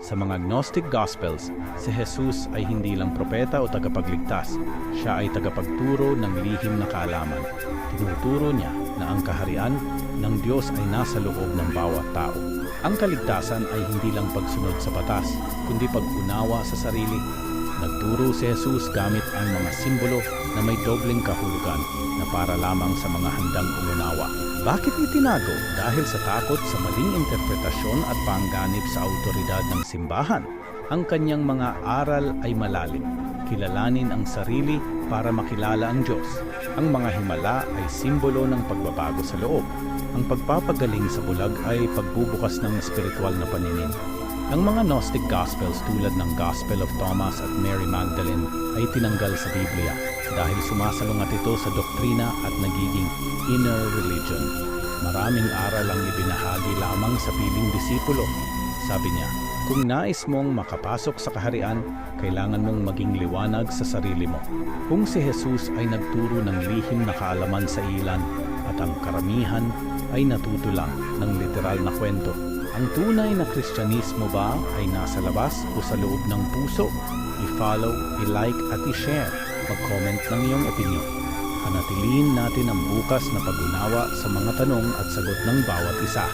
Sa mga Gnostic Gospels, si Jesus ay hindi lang propeta o tagapagligtas. Siya ay tagapagturo ng lihim na kaalaman. Tinuturo niya na ang kaharian ng Diyos ay nasa loob ng bawat tao. Ang kaligtasan ay hindi lang pagsunod sa batas, kundi pag-unawa sa sarili. Nagturo si Jesus gamit ang mga simbolo na may dobleng kahulugan na para lamang sa mga handang umunawa. Bakit itinago? Dahil sa takot sa maling interpretasyon at pangganib sa autoridad ng simbahan. Ang kanyang mga aral ay malalim. Kilalanin ang sarili para makilala ang Diyos. Ang mga himala ay simbolo ng pagbabago sa loob. Ang pagpapagaling sa bulag ay pagbubukas ng espiritual na paningin. Ang mga Gnostic Gospels tulad ng Gospel of Thomas at Mary Magdalene ay tinanggal sa Biblia dahil sumasalungat ito sa doktrina at nagiging inner religion. Maraming aral ang ibinahagi lamang sa piling disipulo. Sabi niya, kung nais mong makapasok sa kaharian, kailangan mong maging liwanag sa sarili mo. Kung si Jesus ay nagturo ng lihim na kaalaman sa ilan at ang karamihan ay natuto lang ng literal na kwento, ang tunay na Kristyanismo ba ay nasa labas o sa loob ng puso? I-follow, i-like at i-share. Mag-comment ng iyong opinion. Panatilihin natin ang bukas na pag-unawa sa mga tanong at sagot ng bawat isa.